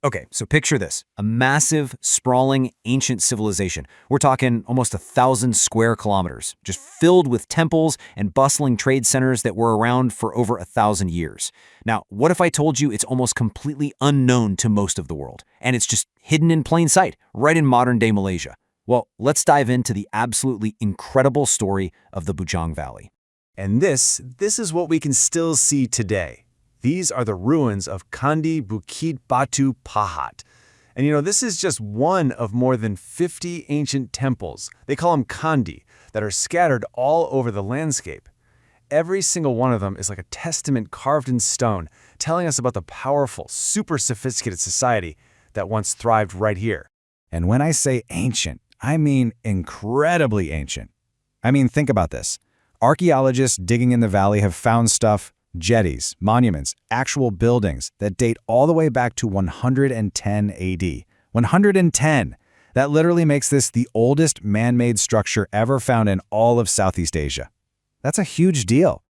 Okay, so picture this. A massive, sprawling, ancient civilization. We're talking almost 1,000 square kilometers, just filled with temples and bustling trade centers that were around for over 1,000 years. Now, what if I told you it's almost completely unknown to most of the world, and it's just hidden in plain sight, right in modern-day Malaysia? Well, let's dive into the absolutely incredible story of the Bujang Valley. And this is what we can still see today. These are the ruins of Candi Bukit Batu Pahat. And this is just one of more than 50 ancient temples, they call them candi, that are scattered all over the landscape. Every single one of them is like a testament carved in stone, telling us about the powerful, super sophisticated society that once thrived right here. And when I say ancient, I mean incredibly ancient. Think about this. Archaeologists digging in the valley have found stuff, jetties, monuments, actual buildings that date all the way back to 110 AD. 110! That literally makes this the oldest man-made structure ever found in all of Southeast Asia. That's a huge deal.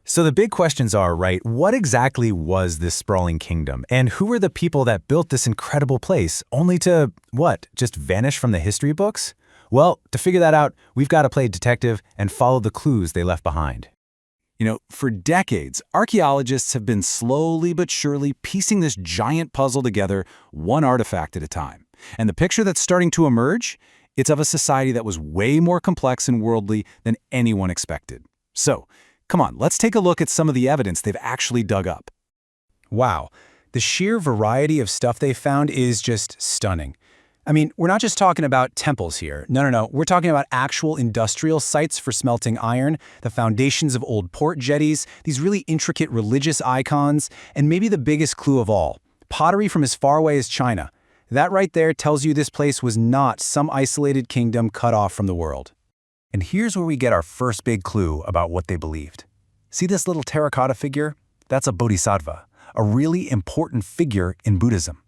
So the big questions are, right, what exactly was this sprawling kingdom? And who were the people that built this incredible place, only to, just vanish from the history books? Well, to figure that out, we've got to play detective and follow the clues they left behind. For decades, archaeologists have been slowly but surely piecing this giant puzzle together, one artifact at a time. And the picture that's starting to emerge, it's of a society that was way more complex and worldly than anyone expected. So, come on, let's take a look at some of the evidence they've actually dug up. Wow, the sheer variety of stuff they found is just stunning. We're not just talking about temples here. No. We're talking about actual industrial sites for smelting iron, the foundations of old port jetties, these really intricate religious icons, and maybe the biggest clue of all, pottery from as far away as China. That right there tells you this place was not some isolated kingdom cut off from the world. And here's where we get our first big clue about what they believed. See this little terracotta figure? That's a bodhisattva, a really important figure in Buddhism.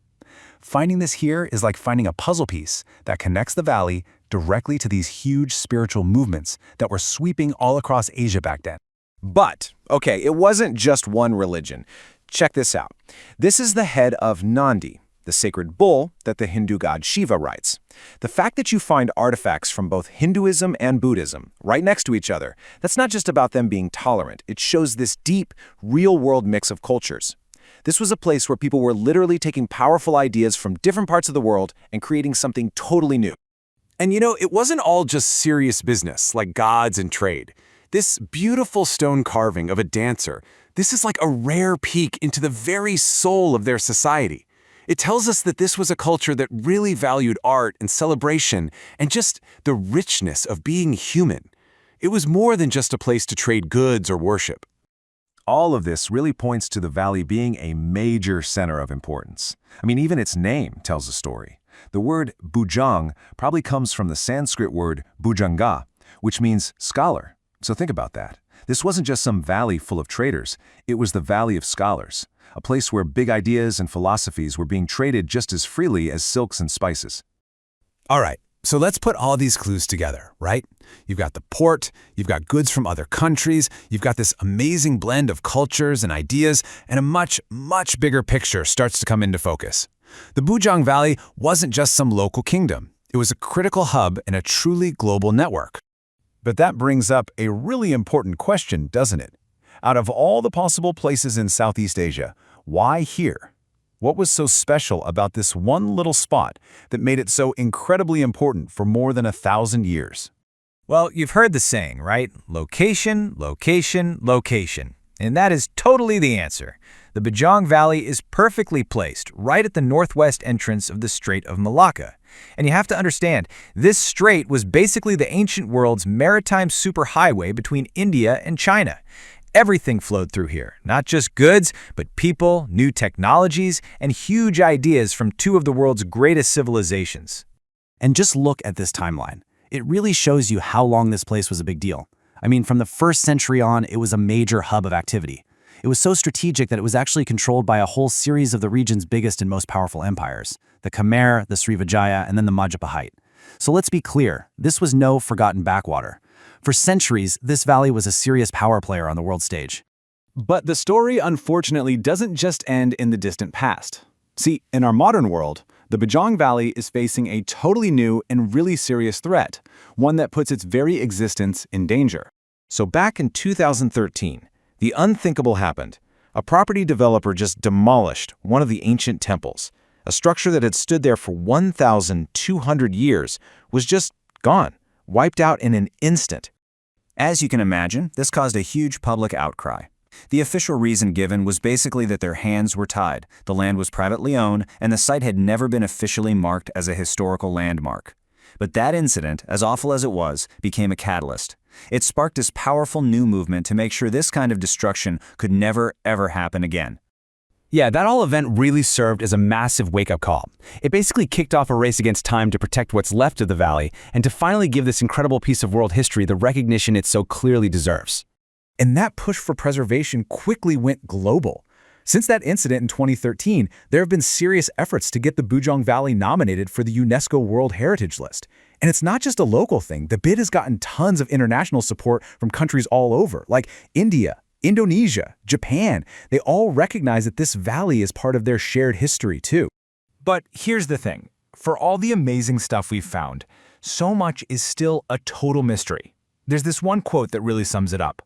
Finding this here is like finding a puzzle piece that connects the valley directly to these huge spiritual movements that were sweeping all across Asia back then. But, okay, it wasn't just one religion. Check this out. This is the head of Nandi, the sacred bull that the Hindu god Shiva rides. The fact that you find artifacts from both Hinduism and Buddhism right next to each other, that's not just about them being tolerant. It shows this deep, real-world mix of cultures. This was a place where people were literally taking powerful ideas from different parts of the world and creating something totally new. And it wasn't all just serious business, like gods and trade. This beautiful stone carving of a dancer, this is like a rare peek into the very soul of their society. It tells us that this was a culture that really valued art and celebration and just the richness of being human. It was more than just a place to trade goods or worship. All of this really points to the valley being a major center of importance. Even its name tells a story. The word Bujang probably comes from the Sanskrit word Bujanga, which means scholar. So think about that. This wasn't just some valley full of traders. It was the valley of scholars, a place where big ideas and philosophies were being traded just as freely as silks and spices. All right, so let's put all these clues together, right? You've got the port, you've got goods from other countries, you've got this amazing blend of cultures and ideas, and a much, much bigger picture starts to come into focus. The Bujang Valley wasn't just some local kingdom. It was a critical hub in a truly global network. But that brings up a really important question, doesn't it? Out of all the possible places in Southeast Asia, why here? What was so special about this one little spot that made it so incredibly important for more than 1,000 years? Well, you've heard the saying, right? Location, location, location. And that is totally the answer. The Bujang Valley is perfectly placed right at the northwest entrance of the Strait of Malacca. And you have to understand, this strait was basically the ancient world's maritime superhighway between India and China. Everything flowed through here, not just goods, but people, new technologies, and huge ideas from two of the world's greatest civilizations. And just look at this timeline. It really shows you how long this place was a big deal. From the 1st century on, it was a major hub of activity. It was so strategic that it was actually controlled by a whole series of the region's biggest and most powerful empires, the Khmer, the Srivijaya, and then the Majapahit. So let's be clear, this was no forgotten backwater. For centuries, this valley was a serious power player on the world stage. But the story, unfortunately, doesn't just end in the distant past. See, in our modern world, the Bujang Valley is facing a totally new and really serious threat, one that puts its very existence in danger. So back in 2013, the unthinkable happened. A property developer just demolished one of the ancient temples. A structure that had stood there for 1,200 years was just gone, wiped out in an instant. As you can imagine, this caused a huge public outcry. The official reason given was basically that their hands were tied, the land was privately owned, and the site had never been officially marked as a historical landmark. But that incident, as awful as it was, became a catalyst. It sparked this powerful new movement to make sure this kind of destruction could never, ever happen again. Yeah, that whole event really served as a massive wake-up call. It basically kicked off a race against time to protect what's left of the valley and to finally give this incredible piece of world history the recognition it so clearly deserves. And that push for preservation quickly went global. Since that incident in 2013, there have been serious efforts to get the Bujang Valley nominated for the UNESCO World Heritage list. And it's not just a local thing. The bid has gotten tons of international support from countries all over, like India, Indonesia, Japan. They all recognize that this valley is part of their shared history, too. But here's the thing. For all the amazing stuff we've found, so much is still a total mystery. There's this one quote that really sums it up.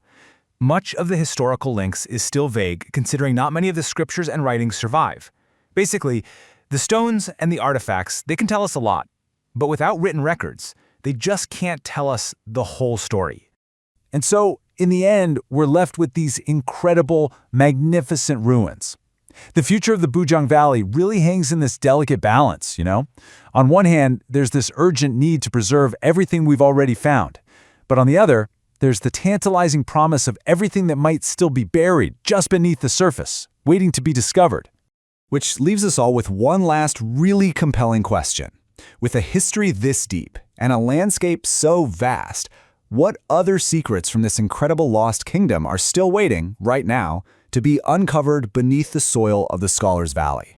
Much of the historical links is still vague, considering not many of the scriptures and writings survive. Basically, the stones and the artifacts, they can tell us a lot. But without written records, they just can't tell us the whole story. And so, in the end, we're left with these incredible, magnificent ruins. The future of the Bujang Valley really hangs in this delicate balance, you know? On one hand, there's this urgent need to preserve everything we've already found. But on the other, there's the tantalizing promise of everything that might still be buried just beneath the surface, waiting to be discovered. Which leaves us all with one last really compelling question. With a history this deep and a landscape so vast, what other secrets from this incredible lost kingdom are still waiting, right now, to be uncovered beneath the soil of the Scholars Valley?